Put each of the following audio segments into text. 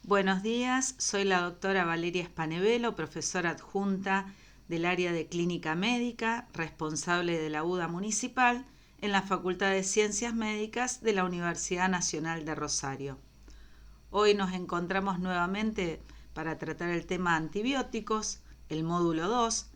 Buenos días, soy la doctora Valeria Spanevelo, profesora adjunta del área de clínica médica, responsable de la UDA municipal en la Facultad de Ciencias Médicas de la Universidad Nacional de Rosario. Hoy nos encontramos nuevamente para tratar el tema antibióticos, el módulo 2.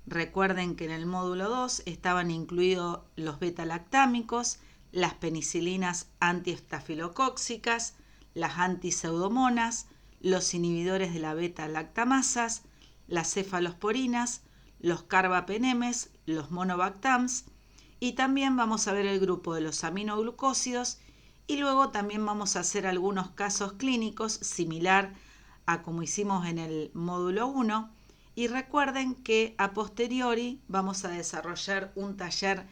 Recuerden que en el módulo 2 estaban incluidos los beta-lactámicos, las penicilinas antiestafilocóccicas, las antiseudomonas, los inhibidores de la beta-lactamasas, las cefalosporinas, los carbapenemes, los monobactams, y también vamos a ver el grupo de los aminoglucósidos y luego también vamos a hacer algunos casos clínicos similar a como hicimos en el módulo 1. Y recuerden que a posteriori vamos a desarrollar un taller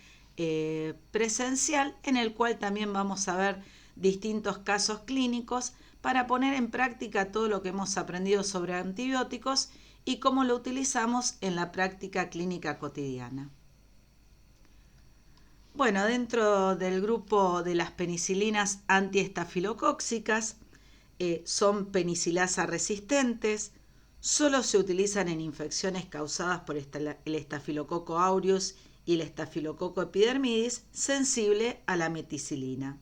presencial en el cual también vamos a ver distintos casos clínicos para poner en práctica todo lo que hemos aprendido sobre antibióticos y cómo lo utilizamos en la práctica clínica cotidiana. Bueno, dentro del grupo de las penicilinas antiestafilocóccicas son penicilasa resistentes, solo se utilizan en infecciones causadas por el estafilococo aureus y el estafilococo epidermidis sensible a la meticilina.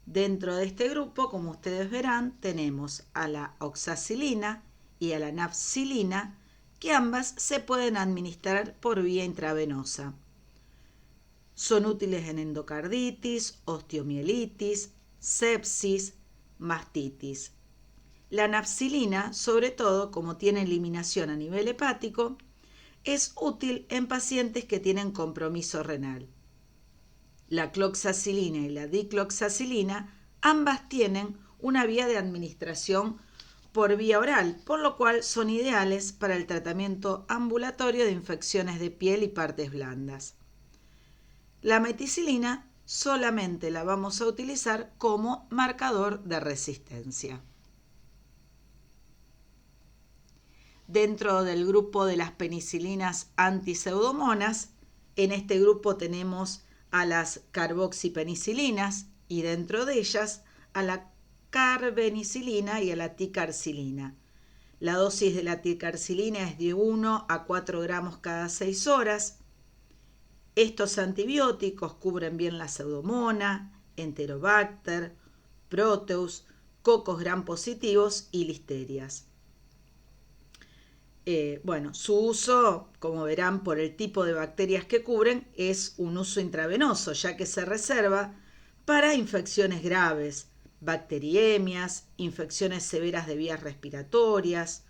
Dentro de este grupo, como ustedes verán, tenemos a la oxacilina y a la nafcilina, que ambas se pueden administrar por vía intravenosa. Son útiles en endocarditis, osteomielitis, sepsis, mastitis. La nafcilina, sobre todo como tiene eliminación a nivel hepático, es útil en pacientes que tienen compromiso renal. La cloxacilina y la dicloxacilina ambas tienen una vía de administración por vía oral, por lo cual son ideales para el tratamiento ambulatorio de infecciones de piel y partes blandas. La meticilina solamente la vamos a utilizar como marcador de resistencia. Dentro del grupo de las penicilinas antiseudomonas, en este grupo tenemos a las carboxipenicilinas y dentro de ellas a la carbenicilina y a la ticarcilina. La dosis de la ticarcilina es de 1 a 4 gramos cada 6 horas. Estos antibióticos cubren bien la pseudomona, enterobacter, proteus, cocos gram positivos y listerias. Su uso, como verán por el tipo de bacterias que cubren, es un uso intravenoso, ya que se reserva para infecciones graves, bacteriemias, infecciones severas de vías respiratorias,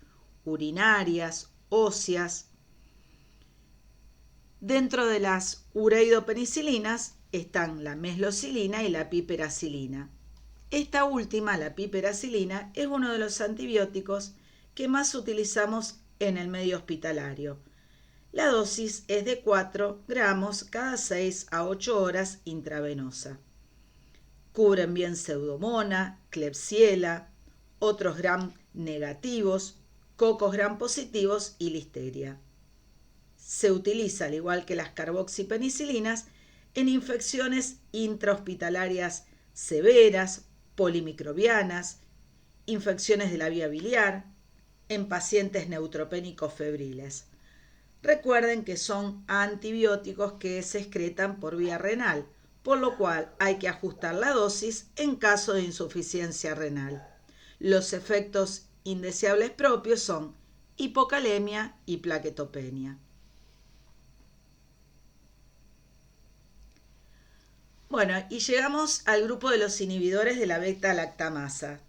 urinarias, óseas. Dentro de las ureidopenicilinas están la meslocilina y la piperacilina. Esta última, la piperacilina, es uno de los antibióticos que más utilizamos en el medio hospitalario. La dosis es de 4 gramos cada 6 a 8 horas intravenosa. Cubren bien pseudomona, klebsiella, otros gram negativos, cocos gram positivos y listeria. Se utiliza, al igual que las carboxipenicilinas, en infecciones intrahospitalarias severas, polimicrobianas, infecciones de la vía biliar, en pacientes neutropénicos febriles. Recuerden que son antibióticos que se excretan por vía renal, por lo cual hay que ajustar la dosis en caso de insuficiencia renal. Los efectos indeseables propios son hipocalemia y plaquetopenia. Bueno, y llegamos al grupo de los inhibidores de la beta-lactamasa.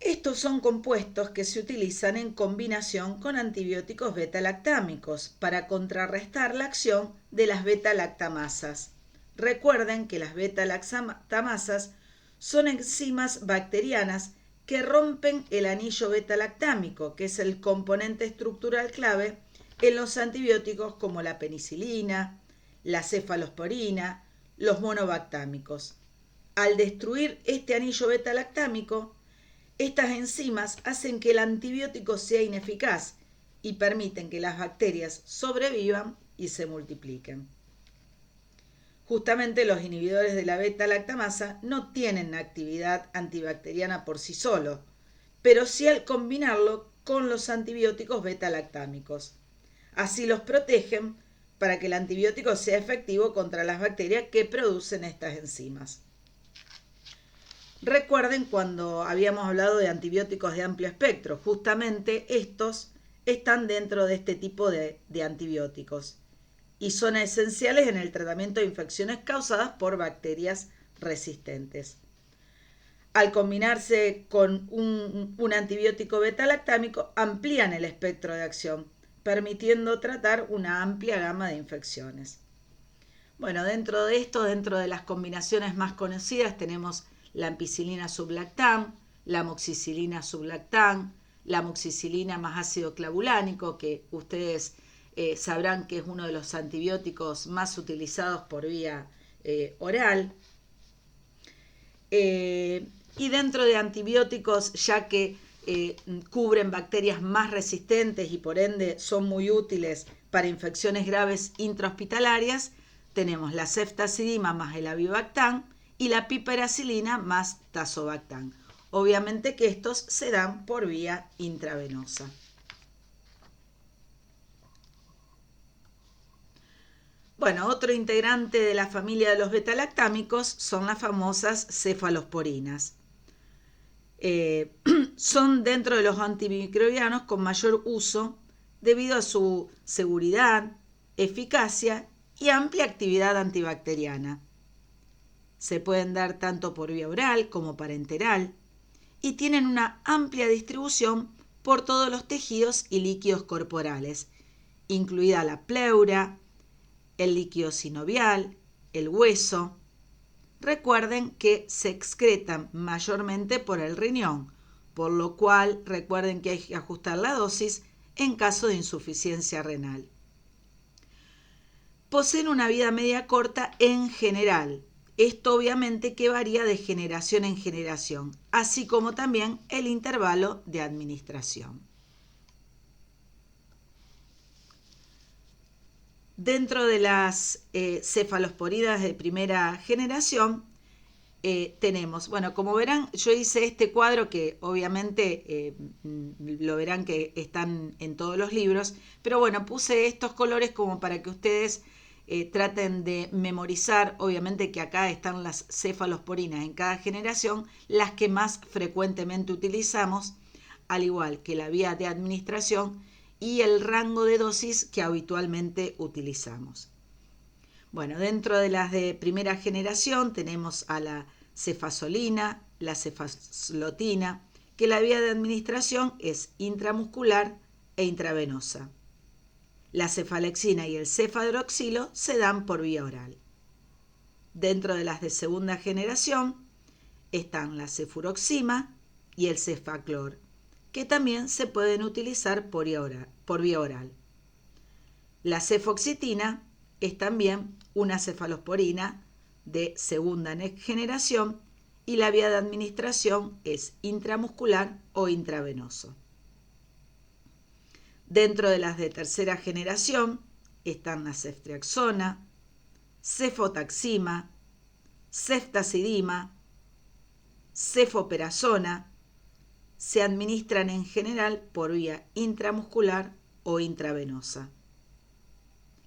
Estos son compuestos que se utilizan en combinación con antibióticos beta-lactámicos para contrarrestar la acción de las beta-lactamasas. Recuerden que las beta-lactamasas son enzimas bacterianas que rompen el anillo beta-lactámico, que es el componente estructural clave en los antibióticos como la penicilina, la cefalosporina, los monobactámicos. Al destruir este anillo beta-lactámico, estas enzimas hacen que el antibiótico sea ineficaz y permiten que las bacterias sobrevivan y se multipliquen. Justamente los inhibidores de la beta-lactamasa no tienen actividad antibacteriana por sí solos, pero sí al combinarlo con los antibióticos beta-lactámicos. Así los protegen para que el antibiótico sea efectivo contra las bacterias que producen estas enzimas. Recuerden cuando habíamos hablado de antibióticos de amplio espectro, justamente estos están dentro de este tipo de antibióticos y son esenciales en el tratamiento de infecciones causadas por bacterias resistentes. Al combinarse con un antibiótico beta-lactámico, amplían el espectro de acción, permitiendo tratar una amplia gama de infecciones. Bueno, dentro de esto, dentro de las combinaciones más conocidas, tenemos la ampicilina sublactam, la amoxicilina sublactam, la amoxicilina más ácido clavulánico, que ustedes sabrán que es uno de los antibióticos más utilizados por vía oral. Y dentro de antibióticos, ya que cubren bacterias más resistentes y por ende son muy útiles para infecciones graves intrahospitalarias, tenemos la ceftazidima más el avibactam y la piperacilina más tazobactam. Obviamente que estos se dan por vía intravenosa. Bueno, otro integrante de la familia de los betalactámicos son las famosas cefalosporinas. Son dentro de los antimicrobianos con mayor uso debido a su seguridad, eficacia y amplia actividad antibacteriana. Se pueden dar tanto por vía oral como parenteral y tienen una amplia distribución por todos los tejidos y líquidos corporales, incluida la pleura, el líquido sinovial, el hueso. Recuerden que se excretan mayormente por el riñón, por lo cual recuerden que hay que ajustar la dosis en caso de insuficiencia renal. Poseen una vida media corta en general. Esto obviamente que varía de generación en generación, así como también el intervalo de administración. Dentro de las cefalosporinas de primera generación tenemos, bueno, como verán, yo hice este cuadro que obviamente lo verán que están en todos los libros, pero bueno, puse estos colores como para que ustedes traten de memorizar, obviamente que acá están las cefalosporinas en cada generación, las que más frecuentemente utilizamos, al igual que la vía de administración y el rango de dosis que habitualmente utilizamos. Bueno, dentro de las de primera generación tenemos a la cefazolina, la cefazlotina, que la vía de administración es intramuscular e intravenosa. La cefalexina y el cefadroxilo se dan por vía oral. Dentro de las de segunda generación están la cefuroxima y el cefaclor, que también se pueden utilizar por vía oral. La cefoxitina es también una cefalosporina de segunda generación y la vía de administración es intramuscular o intravenoso. Dentro de las de tercera generación están la ceftriaxona, cefotaxima, ceftazidima, cefoperazona. Se administran en general por vía intramuscular o intravenosa.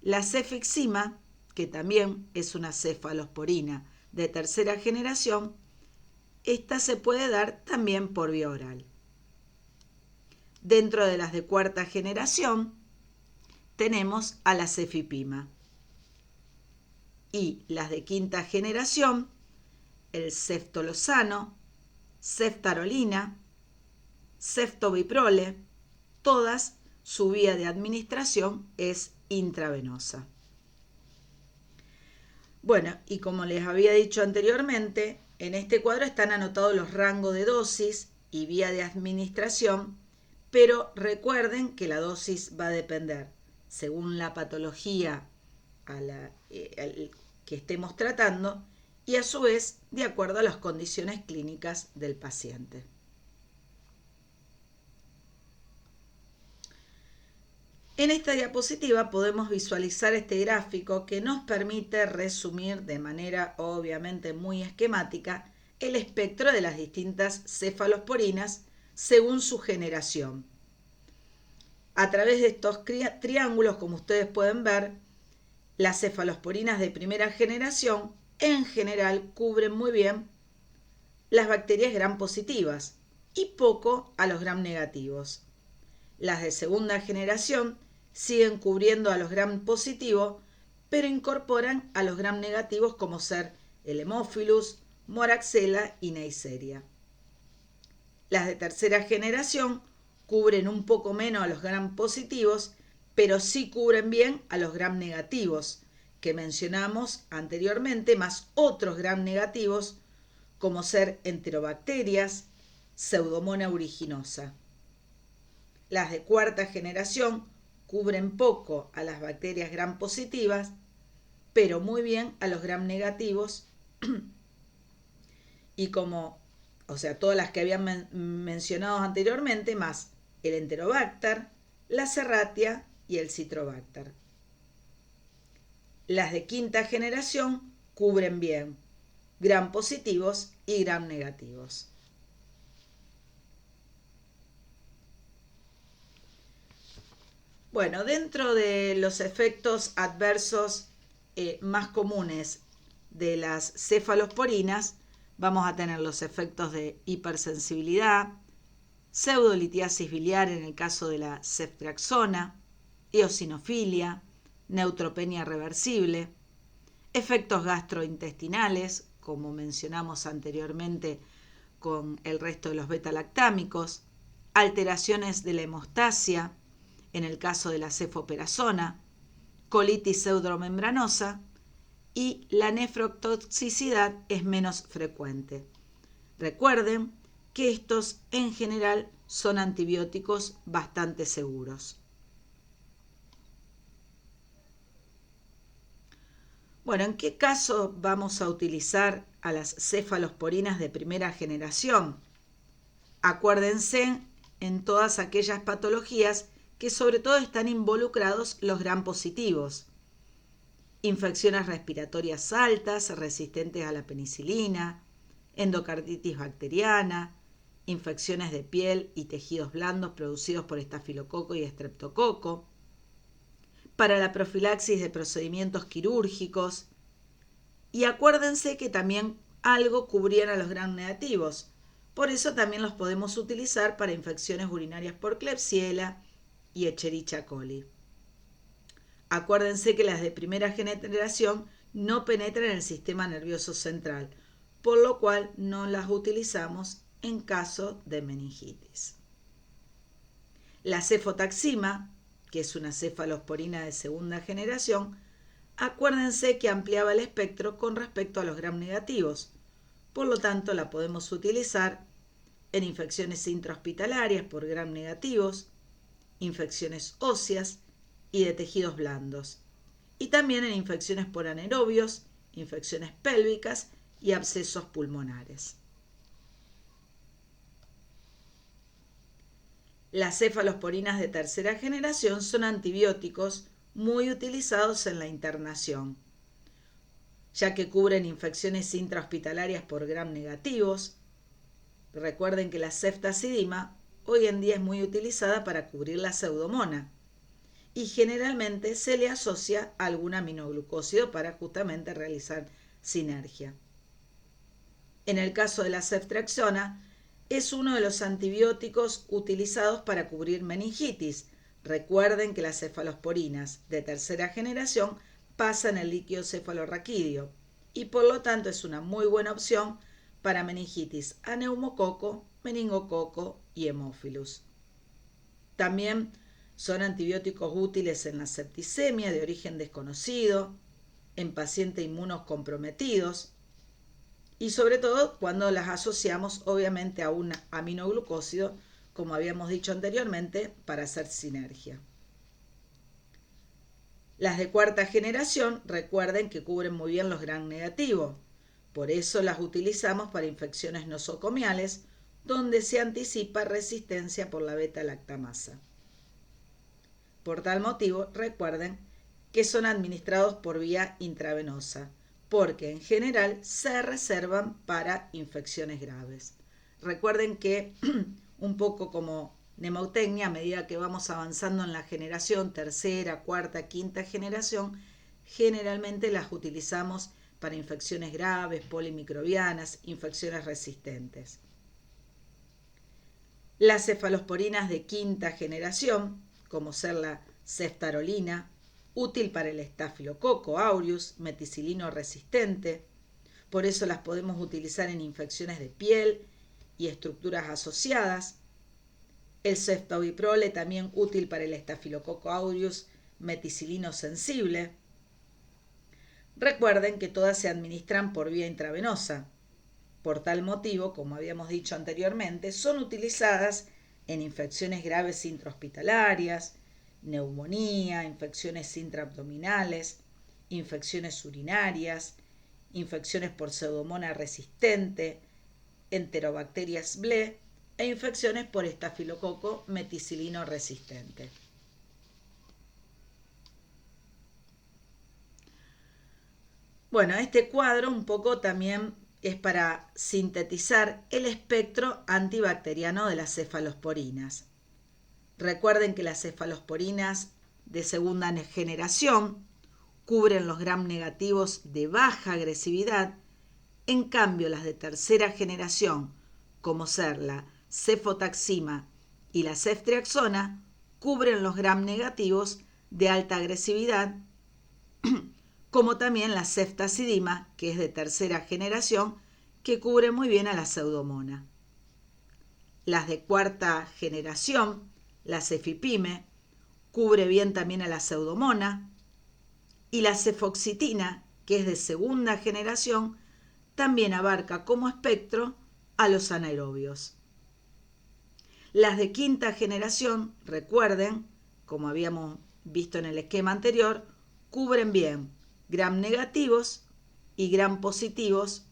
La cefixima, que también es una cefalosporina de tercera generación, esta se puede dar también por vía oral. Dentro de las de cuarta generación tenemos a la cefipima. Y las de quinta generación, el ceftolozano, ceftarolina, ceftobiprole, todas su vía de administración es intravenosa. Bueno, y como les había dicho anteriormente, en este cuadro están anotados los rangos de dosis y vía de administración, pero recuerden que la dosis va a depender según la patología que estemos tratando y a su vez de acuerdo a las condiciones clínicas del paciente. En esta diapositiva podemos visualizar este gráfico que nos permite resumir de manera obviamente muy esquemática el espectro de las distintas cefalosporinas según su generación. A través de estos triángulos, como ustedes pueden ver, las cefalosporinas de primera generación en general cubren muy bien las bacterias gram positivas y poco a los gram negativos. Las de segunda generación siguen cubriendo a los gram positivos, pero incorporan a los gram negativos como ser el Haemophilus, Moraxella y Neisseria. Las de tercera generación cubren un poco menos a los gram positivos, pero sí cubren bien a los gram negativos, que mencionamos anteriormente, más otros gram negativos, como ser enterobacterias, Pseudomonas aeruginosa. Las de cuarta generación cubren poco a las bacterias gram positivas, pero muy bien a los gram negativos, y todas las que habían mencionado anteriormente, más el Enterobacter, la Serratia y el Citrobacter. Las de quinta generación cubren bien gram positivos y gram negativos. Bueno, dentro de los efectos adversos más comunes de las cefalosporinas, vamos a tener los efectos de hipersensibilidad, pseudolitiasis biliar en el caso de la ceftriaxona, eosinofilia, neutropenia reversible, efectos gastrointestinales, como mencionamos anteriormente con el resto de los beta-lactámicos, alteraciones de la hemostasia, en el caso de la cefoperazona, colitis pseudomembranosa, y la nefrotoxicidad es menos frecuente. Recuerden que estos en general son antibióticos bastante seguros. Bueno, ¿en qué caso vamos a utilizar a las cefalosporinas de primera generación? Acuérdense en todas aquellas patologías que sobre todo están involucrados los gram positivos. Infecciones respiratorias altas, resistentes a la penicilina, endocarditis bacteriana, infecciones de piel y tejidos blandos producidos por estafilococo y estreptococo, para la profilaxis de procedimientos quirúrgicos, y acuérdense que también algo cubrían a los gram negativos, por eso también los podemos utilizar para infecciones urinarias por Klebsiella y Escherichia coli. Acuérdense que las de primera generación no penetran en el sistema nervioso central, por lo cual no las utilizamos en caso de meningitis. La cefotaxima, que es una cefalosporina de segunda generación, acuérdense que ampliaba el espectro con respecto a los gram negativos, por lo tanto la podemos utilizar en infecciones intrahospitalarias por gram negativos, infecciones óseas y de tejidos blandos, y también en infecciones por anaerobios, infecciones pélvicas y abscesos pulmonares. Las cefalosporinas de tercera generación son antibióticos muy utilizados en la internación, ya que cubren infecciones intrahospitalarias por gram negativos. Recuerden que la ceftazidima hoy en día es muy utilizada para cubrir la pseudomona y generalmente se le asocia a algún aminoglucósido para justamente realizar sinergia. En el caso de la ceftriaxona, es uno de los antibióticos utilizados para cubrir meningitis. Recuerden que las cefalosporinas de tercera generación pasan el líquido cefalorraquídeo y por lo tanto es una muy buena opción para meningitis a neumococo, meningococo y hemófilus. También son antibióticos útiles en la septicemia de origen desconocido, en pacientes inmunocomprometidos y sobre todo cuando las asociamos obviamente a un aminoglucósido, como habíamos dicho anteriormente, para hacer sinergia. Las de cuarta generación, recuerden que cubren muy bien los gram negativos, por eso las utilizamos para infecciones nosocomiales, donde se anticipa resistencia por la beta-lactamasa. Por tal motivo, recuerden que son administrados por vía intravenosa, porque en general se reservan para infecciones graves. Recuerden que un poco como nemotecnia a medida que vamos avanzando en la generación, tercera, cuarta, quinta generación, generalmente las utilizamos para infecciones graves, polimicrobianas, infecciones resistentes. Las cefalosporinas de quinta generación, como ser la ceftarolina, útil para el estafilococo aureus, meticilino resistente, por eso las podemos utilizar en infecciones de piel y estructuras asociadas. El ceftobiprole también útil para el estafilococo aureus, meticilino sensible. Recuerden que todas se administran por vía intravenosa. Por tal motivo, como habíamos dicho anteriormente, son utilizadas en infecciones graves intrahospitalarias, neumonía, infecciones intraabdominales, infecciones urinarias, infecciones por pseudomonas resistente, enterobacterias BLE e infecciones por estafilococo meticilino resistente. Bueno, este cuadro un poco también es para sintetizar el espectro antibacteriano de las cefalosporinas. Recuerden que las cefalosporinas de segunda generación cubren los gram negativos de baja agresividad, en cambio las de tercera generación, como ser la cefotaxima y la ceftriaxona, cubren los gram negativos de alta agresividad, como también la ceftazidima, que es de tercera generación, que cubre muy bien a la pseudomona. Las de cuarta generación, la cefipime, cubre bien también a la pseudomona, y la cefoxitina, que es de segunda generación, también abarca como espectro a los anaerobios. Las de quinta generación, recuerden, como habíamos visto en el esquema anterior, cubren bien gram negativos y gram positivos,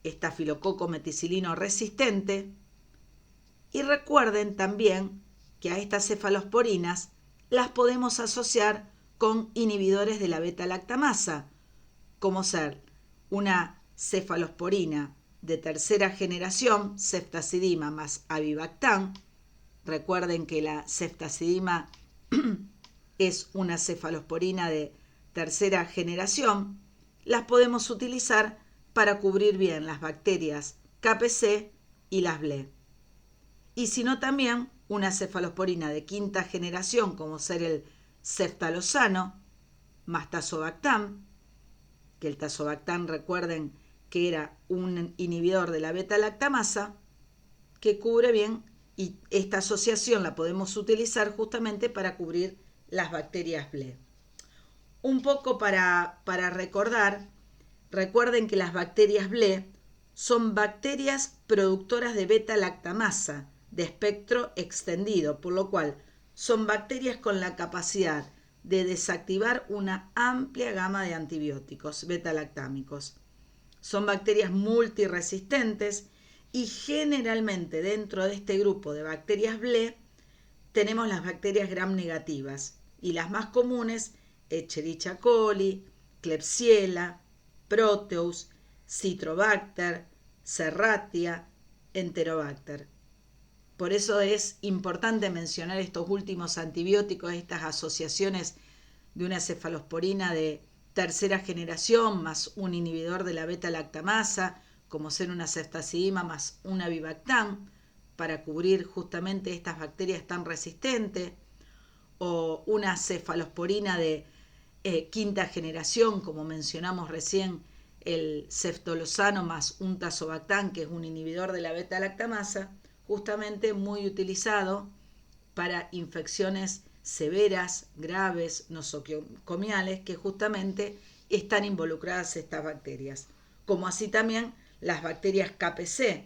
estafilococo meticilino resistente, y recuerden también que a estas cefalosporinas las podemos asociar con inhibidores de la beta-lactamasa, como ser una cefalosporina de tercera generación, ceftazidima más avibactam. Recuerden que la ceftazidima es una cefalosporina de tercera generación. Las podemos utilizar para cubrir bien las bacterias KPC y las BLE. Y si no, también una cefalosporina de quinta generación, como ser el ceftalozano más tazobactam, que el tazobactam, recuerden que era un inhibidor de la beta-lactamasa, que cubre bien, y esta asociación la podemos utilizar justamente para cubrir las bacterias BLE. Un poco para recordar, recuerden que las bacterias BLE son bacterias productoras de beta-lactamasa de espectro extendido, por lo cual son bacterias con la capacidad de desactivar una amplia gama de antibióticos beta-lactámicos. Son bacterias multiresistentes y generalmente dentro de este grupo de bacterias BLE tenemos las bacterias gram negativas y las más comunes Escherichia coli, Klebsiella, Proteus, Citrobacter, Serratia, Enterobacter. Por eso es importante mencionar estos últimos antibióticos, estas asociaciones de una cefalosporina de tercera generación más un inhibidor de la beta-lactamasa, como ser una ceftazidima más un avibactam, para cubrir justamente estas bacterias tan resistentes, o una cefalosporina de quinta generación, como mencionamos recién, el ceftolozano más un tazobactam, que es un inhibidor de la beta-lactamasa, justamente muy utilizado para infecciones severas, graves, nosocomiales, que justamente están involucradas estas bacterias. Como así también las bacterias KPC,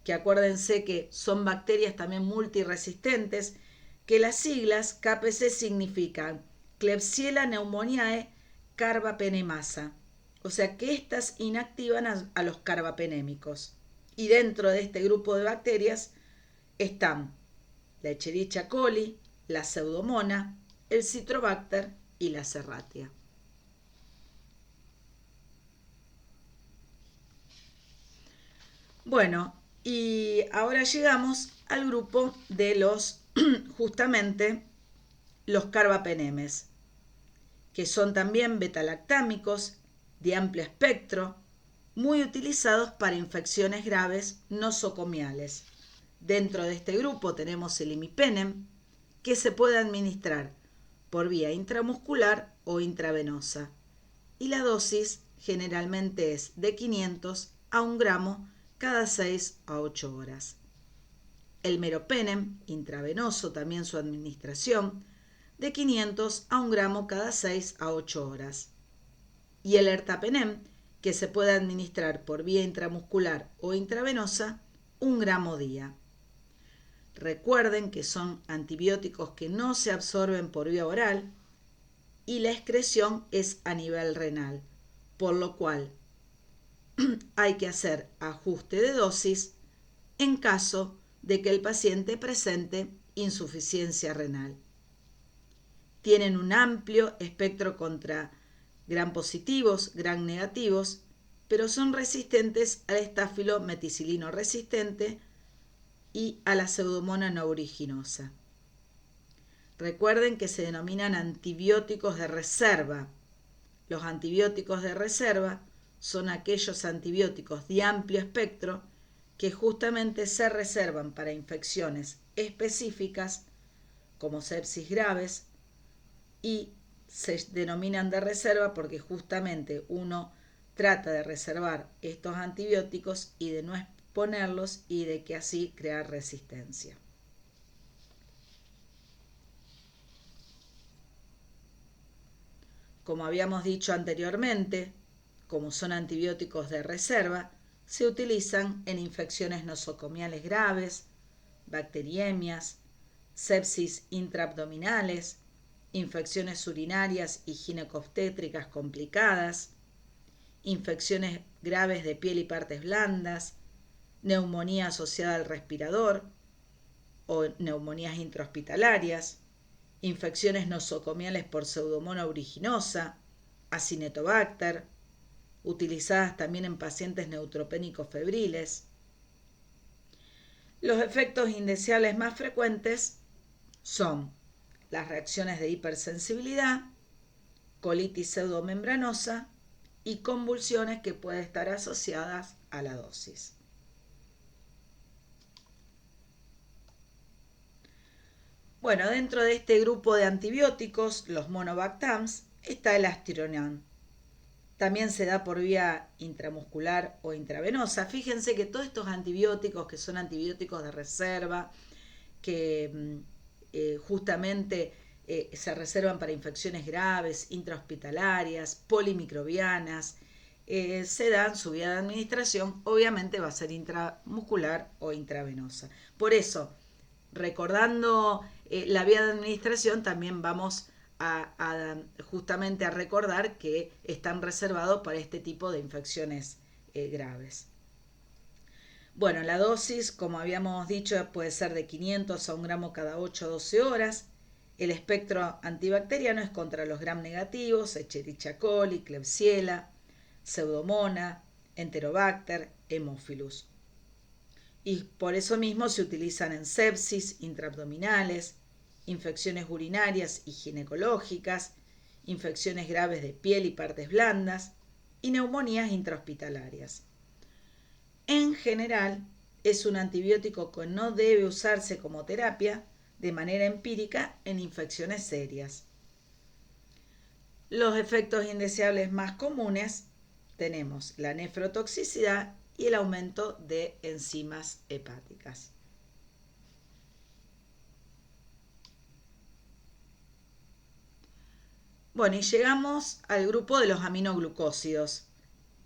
que acuérdense que son bacterias también multiresistentes, que las siglas KPC significan Klebsiella pneumoniae carbapenemasa, o sea que estas inactivan a los carbapenémicos. Y dentro de este grupo de bacterias están la Escherichia coli, la Pseudomonas, el Citrobacter y la Serratia. Bueno, Y ahora llegamos al grupo de los, justamente, los carbapenemes, que son también betalactámicos de amplio espectro, muy utilizados para infecciones graves nosocomiales. Dentro de este grupo tenemos el imipenem, que se puede administrar por vía intramuscular o intravenosa, y la dosis generalmente es de 500 a 1 gramo cada 6 a 8 horas. El meropenem, intravenoso también su administración, de 500 a 1 gramo cada 6 a 8 horas. Y el ertapenem, que se puede administrar por vía intramuscular o intravenosa, 1 gramo día. Recuerden que son antibióticos que no se absorben por vía oral y la excreción es a nivel renal, por lo cual hay que hacer ajuste de dosis en caso de que el paciente presente insuficiencia renal. Tienen un amplio espectro contra gram positivos, gram negativos, pero son resistentes al estáfilo meticilino resistente y a la pseudomonas aeruginosa. Recuerden que se denominan antibióticos de reserva. Los antibióticos de reserva son aquellos antibióticos de amplio espectro que justamente se reservan para infecciones específicas como sepsis graves y se denominan de reserva porque justamente uno trata de reservar estos antibióticos y de no exponerlos y de que así crear resistencia. Como habíamos dicho anteriormente, como son antibióticos de reserva, se utilizan en infecciones nosocomiales graves, bacteriemias, sepsis intraabdominales, infecciones urinarias y ginecobstétricas complicadas, infecciones graves de piel y partes blandas, neumonía asociada al respirador o neumonías intrahospitalarias, infecciones nosocomiales por pseudomonas aeruginosa, Acinetobacter, utilizadas también en pacientes neutropénicos febriles. Los efectos indeseables más frecuentes son las reacciones de hipersensibilidad, colitis pseudomembranosa y convulsiones que pueden estar asociadas a la dosis. Bueno, dentro de este grupo de antibióticos, los monobactams, está el astironán. También se da por vía intramuscular o intravenosa. Fíjense que todos estos antibióticos, que son antibióticos de reserva, que justamente se reservan para infecciones graves, intrahospitalarias, polimicrobianas, se dan su vía de administración, obviamente va a ser intramuscular o intravenosa. Por eso, recordando la vía de administración, también vamos justamente a recordar que están reservados para este tipo de infecciones graves. Bueno, la dosis, como habíamos dicho, puede ser de 500 a 1 gramo cada 8 a 12 horas. El espectro antibacteriano es contra los gram negativos, Escherichia coli, Klebsiella, Pseudomonas, Enterobacter, Haemophilus. Y por eso mismo se utilizan en sepsis intraabdominales, infecciones urinarias y ginecológicas, infecciones graves de piel y partes blandas y neumonías intrahospitalarias. En general, es un antibiótico que no debe usarse como terapia de manera empírica en infecciones serias. Los efectos indeseables más comunes tenemos la nefrotoxicidad y el aumento de enzimas hepáticas. Bueno, y llegamos al grupo de los aminoglucósidos,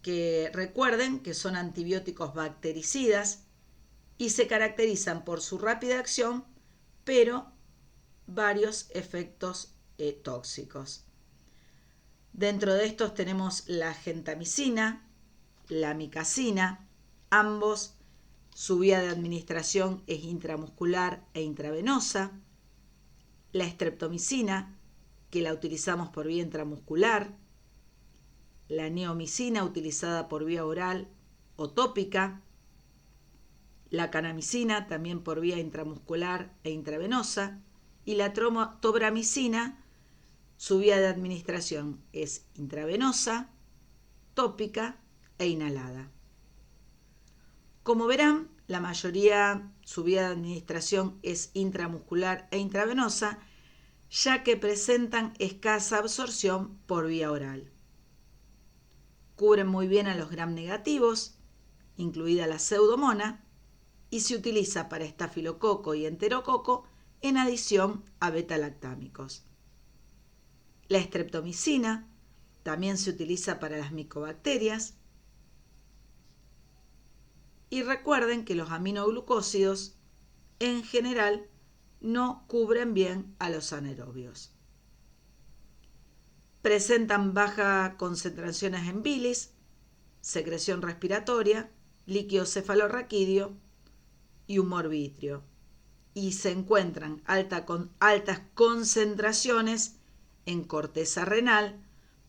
que recuerden que son antibióticos bactericidas y se caracterizan por su rápida acción, pero varios efectos tóxicos. Dentro de estos tenemos la gentamicina, la amicacina, ambos su vía de administración es intramuscular e intravenosa, la streptomicina, que la utilizamos por vía intramuscular, la neomicina utilizada por vía oral o tópica, la kanamicina también por vía intramuscular e intravenosa, y la tobramicina, su vía de administración es intravenosa, tópica e inhalada. Como verán, la mayoría su vía de administración es intramuscular e intravenosa, ya que presentan escasa absorción por vía oral. Cubren muy bien a los gram negativos, incluida la pseudomona, y se utiliza para estafilococo y enterococo en adición a beta-lactámicos. La estreptomicina también se utiliza para las micobacterias. Y recuerden que los aminoglucósidos en general no cubren bien a los anaerobios. Presentan bajas concentraciones en bilis, secreción respiratoria, líquido cefalorraquídeo y humor vítreo. Y se encuentran altas concentraciones en corteza renal.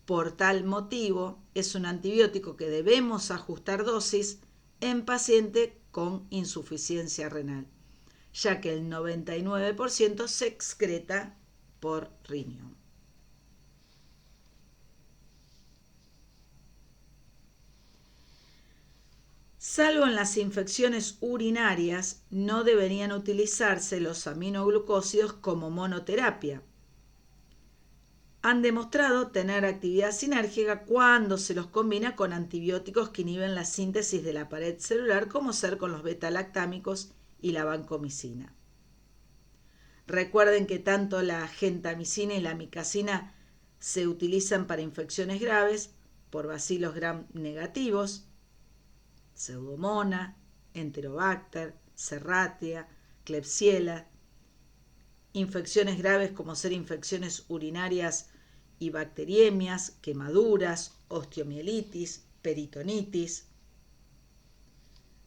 Por tal motivo, es un antibiótico que debemos ajustar dosis en paciente con insuficiencia renal, ya que el 99% se excreta por riñón. Salvo en las infecciones urinarias, no deberían utilizarse los aminoglucósidos como monoterapia. Han demostrado tener actividad sinérgica cuando se los combina con antibióticos que inhiben la síntesis de la pared celular, como ser con los beta-lactámicos y la vancomicina. Recuerden que tanto la gentamicina y la amikacina se utilizan para infecciones graves por bacilos gram negativos, Pseudomonas, Enterobacter, Serratia, Klebsiella, infecciones graves como ser infecciones urinarias y bacteriemias, quemaduras, osteomielitis, peritonitis.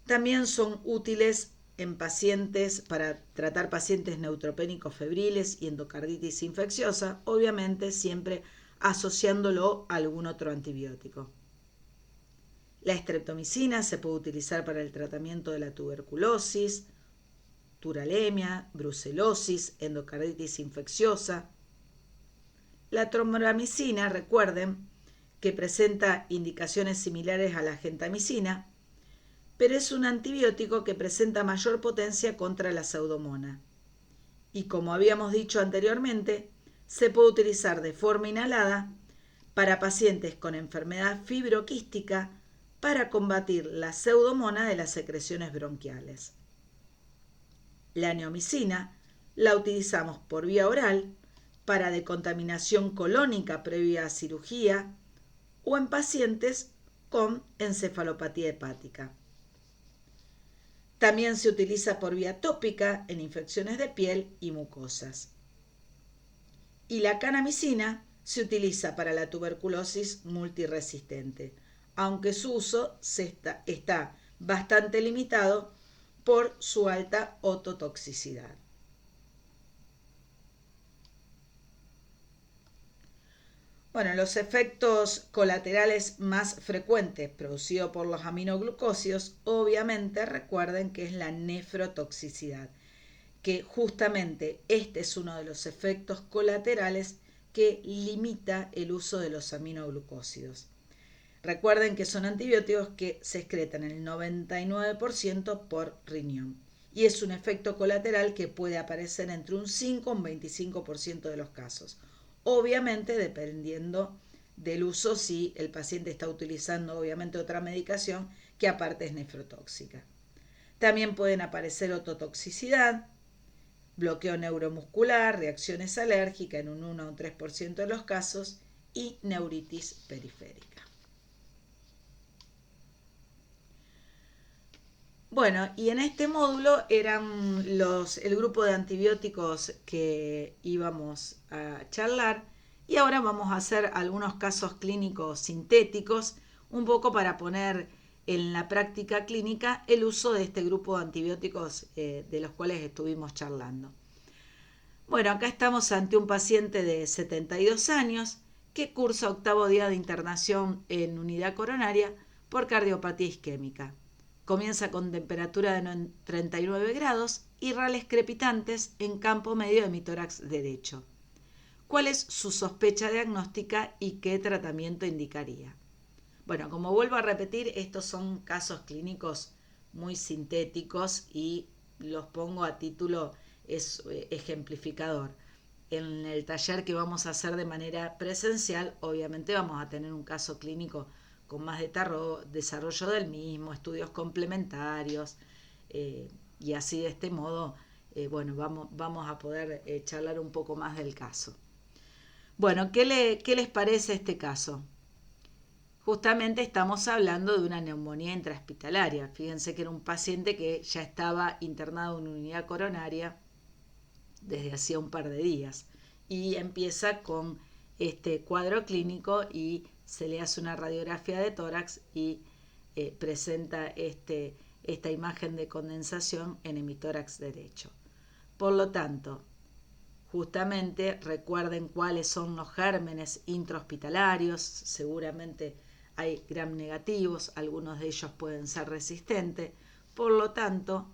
También son útiles en pacientes para tratar pacientes neutropénicos febriles y endocarditis infecciosa, obviamente siempre asociándolo a algún otro antibiótico. La estreptomicina se puede utilizar para el tratamiento de la tuberculosis, turalemia, brucelosis, endocarditis infecciosa. La trombamicina, recuerden que presenta indicaciones similares a la gentamicina, pero es un antibiótico que presenta mayor potencia contra la pseudomona. Y como habíamos dicho anteriormente, se puede utilizar de forma inhalada para pacientes con enfermedad fibroquística para combatir la pseudomona de las secreciones bronquiales. La neomicina la utilizamos por vía oral para decontaminación colónica previa a cirugía o en pacientes con encefalopatía hepática. También se utiliza por vía tópica en infecciones de piel y mucosas. Y la kanamicina se utiliza para la tuberculosis multiresistente, aunque su uso está bastante limitado por su alta ototoxicidad. Bueno, los efectos colaterales más frecuentes producidos por los aminoglucósidos, obviamente recuerden que es la nefrotoxicidad, que justamente este es uno de los efectos colaterales que limita el uso de los aminoglucósidos. Recuerden que son antibióticos que se excretan el 99% por riñón. Y es un efecto colateral que puede aparecer entre un 5 y un 25% de los casos. Obviamente dependiendo del uso, si el paciente está utilizando obviamente otra medicación que aparte es nefrotóxica. También pueden aparecer ototoxicidad, bloqueo neuromuscular, reacciones alérgicas en un 1 a un 3% de los casos y neuritis periférica. Bueno, y en este módulo eran el grupo de antibióticos que íbamos a charlar, y ahora vamos a hacer algunos casos clínicos sintéticos, un poco para poner en la práctica clínica el uso de este grupo de antibióticos de los cuales estuvimos charlando. Bueno, acá estamos ante un paciente de 72 años que cursa 8º día de internación en unidad coronaria por cardiopatía isquémica. Comienza con temperatura de 39 grados y rales crepitantes en campo medio de mitórax derecho. ¿Cuál es su sospecha diagnóstica y qué tratamiento indicaría? Bueno, como vuelvo a repetir, estos son casos clínicos muy sintéticos y los pongo a título ejemplificador. En el taller que vamos a hacer de manera presencial, obviamente vamos a tener un caso clínico con más desarrollo del mismo, estudios complementarios, y así de este modo, bueno, vamos a poder charlar un poco más del caso. Bueno, ¿qué les parece este caso? Justamente estamos hablando de una neumonía intrahospitalaria. Fíjense que era un paciente que ya estaba internado en una unidad coronaria desde hacía un par de días y empieza con este cuadro clínico y se le hace una radiografía de tórax y presenta esta imagen de condensación en hemitórax derecho. Por lo tanto, justamente recuerden cuáles son los gérmenes intrahospitalarios. Seguramente hay gram negativos, algunos de ellos pueden ser resistentes. Por lo tanto,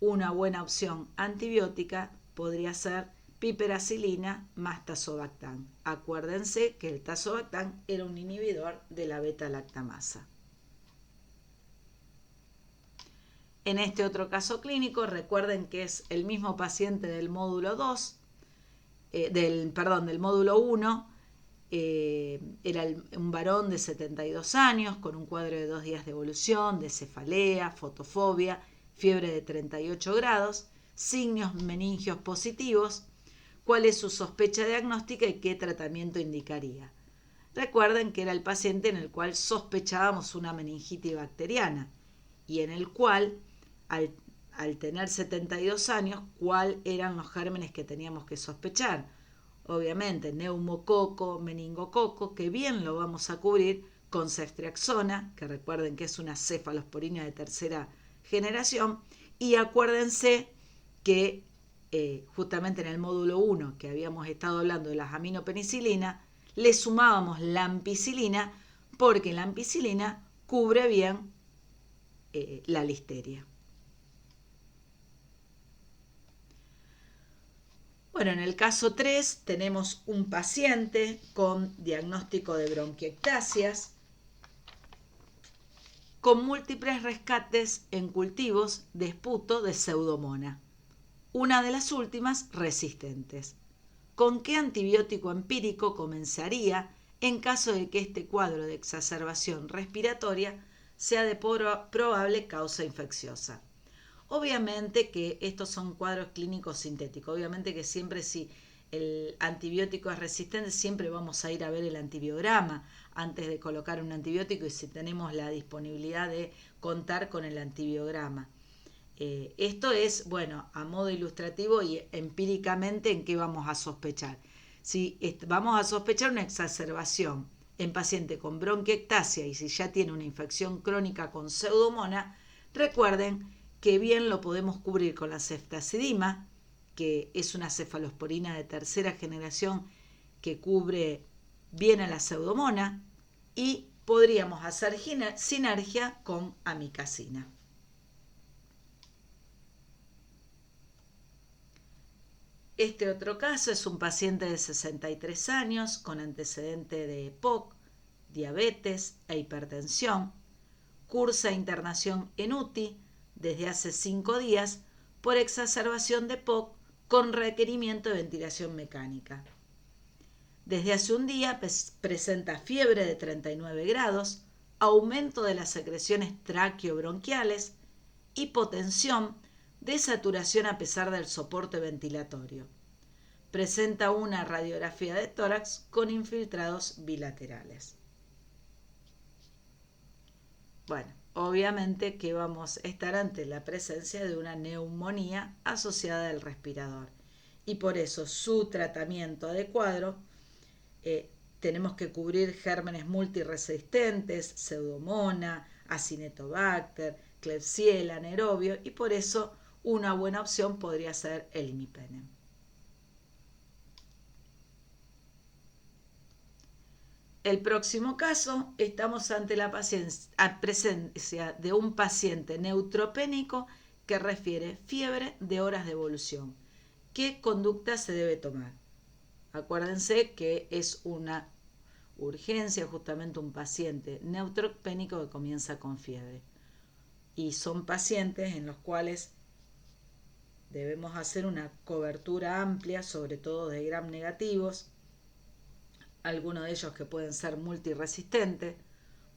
una buena opción antibiótica podría ser piperacilina más tazobactam. Acuérdense que el tazobactam era un inhibidor de la beta-lactamasa. En este otro caso clínico, recuerden que es el mismo paciente del módulo 2, del módulo 1, era un varón de 72 años con un cuadro de 2 días de evolución, de cefalea, fotofobia, fiebre de 38 grados, signos meningios positivos. ¿Cuál es su sospecha diagnóstica y qué tratamiento indicaría? Recuerden que era el paciente en el cual sospechábamos una meningitis bacteriana y en el cual, al tener 72 años, ¿cuáles eran los gérmenes que teníamos que sospechar? Obviamente, neumococo, meningococo, que bien lo vamos a cubrir con ceftriaxona, que recuerden que es una cefalosporina de tercera generación, y acuérdense que justamente en el módulo 1, que habíamos estado hablando de las aminopenicilinas, le sumábamos la ampicilina, porque la ampicilina cubre bien la listeria. Bueno, en el caso 3 tenemos un paciente con diagnóstico de bronquiectasias con múltiples rescates en cultivos de esputo de Pseudomonas, una de las últimas resistentes. ¿Con qué antibiótico empírico comenzaría en caso de que este cuadro de exacerbación respiratoria sea de probable causa infecciosa? Obviamente que estos son cuadros clínicos sintéticos. Obviamente que siempre si el antibiótico es resistente, siempre vamos a ir a ver el antibiograma antes de colocar un antibiótico y si tenemos la disponibilidad de contar con el antibiograma. Esto es, bueno, a modo ilustrativo y empíricamente en qué vamos a sospechar. Si vamos a sospechar una exacerbación en paciente con bronquiectasia y si ya tiene una infección crónica con Pseudomonas, recuerden que bien lo podemos cubrir con la ceftazidima, que es una cefalosporina de tercera generación que cubre bien a la Pseudomonas, y podríamos hacer sinergia con amikacina. Este otro caso es un paciente de 63 años con antecedente de EPOC, diabetes e hipertensión. Cursa internación en UTI desde hace 5 días por exacerbación de POC con requerimiento de ventilación mecánica. Desde hace un día presenta fiebre de 39 grados, aumento de las secreciones traqueobronquiales, hipotensión, desaturación a pesar del soporte ventilatorio. Presenta una radiografía de tórax con infiltrados bilaterales. Bueno, obviamente que vamos a estar ante la presencia de una neumonía asociada al respirador y por eso su tratamiento adecuado tenemos que cubrir gérmenes multiresistentes, Pseudomonas, Acinetobacter, Klebsiella, anaerobio y por eso una buena opción podría ser el imipenem. El próximo caso, estamos ante la presencia de un paciente neutropénico que refiere fiebre de horas de evolución. ¿Qué conducta se debe tomar? Acuérdense que es una urgencia justamente un paciente neutropénico que comienza con fiebre. Y son pacientes en los cuales debemos hacer una cobertura amplia, sobre todo de gram negativos, algunos de ellos que pueden ser multiresistentes.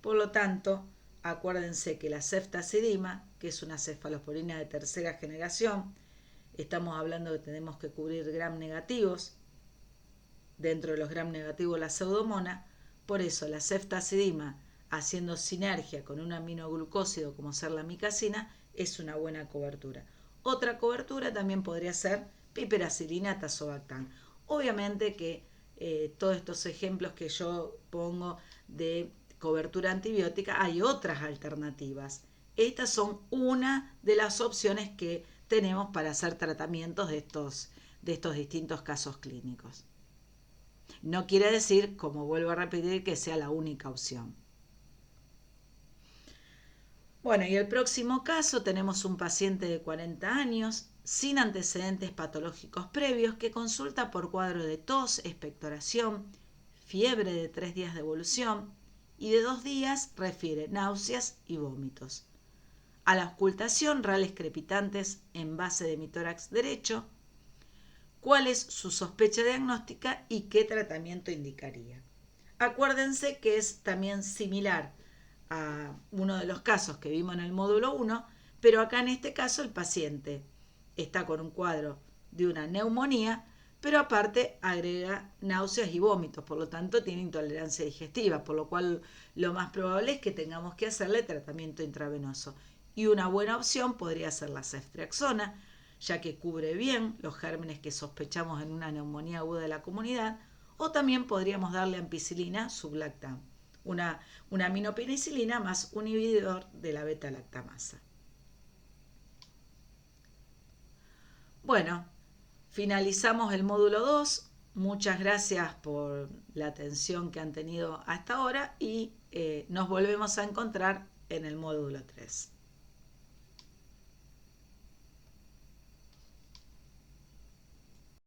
Por lo tanto, acuérdense que la ceftazidima, que es una cefalosporina de tercera generación, estamos hablando que tenemos que cubrir gram negativos, dentro de los gram negativos la pseudomona, por eso la ceftazidima, haciendo sinergia con un aminoglucósido como ser la micacina, es una buena cobertura. Otra cobertura también podría ser piperacilina tazobactam. Obviamente que todos estos ejemplos que yo pongo de cobertura antibiótica, hay otras alternativas. Estas son una de las opciones que tenemos para hacer tratamientos de estos distintos casos clínicos. No quiere decir, como vuelvo a repetir, que sea la única opción. Bueno, y el próximo caso tenemos un paciente de 40 años sin antecedentes patológicos previos que consulta por cuadro de tos, expectoración, fiebre de 3 días de evolución y de 2 días refiere náuseas y vómitos. A la auscultación, rales crepitantes en base de mi tórax derecho. ¿Cuál es su sospecha diagnóstica y qué tratamiento indicaría? Acuérdense que es también similar a uno de los casos que vimos en el módulo 1, pero acá en este caso el paciente está con un cuadro de una neumonía, pero aparte agrega náuseas y vómitos, por lo tanto tiene intolerancia digestiva, por lo cual lo más probable es que tengamos que hacerle tratamiento intravenoso. Y una buena opción podría ser la ceftriaxona, ya que cubre bien los gérmenes que sospechamos en una neumonía aguda de la comunidad, o también podríamos darle ampicilina sublactam, una aminopenicilina más un inhibidor de la beta-lactamasa. Bueno, finalizamos el módulo 2. Muchas gracias por la atención que han tenido hasta ahora y nos volvemos a encontrar en el módulo 3.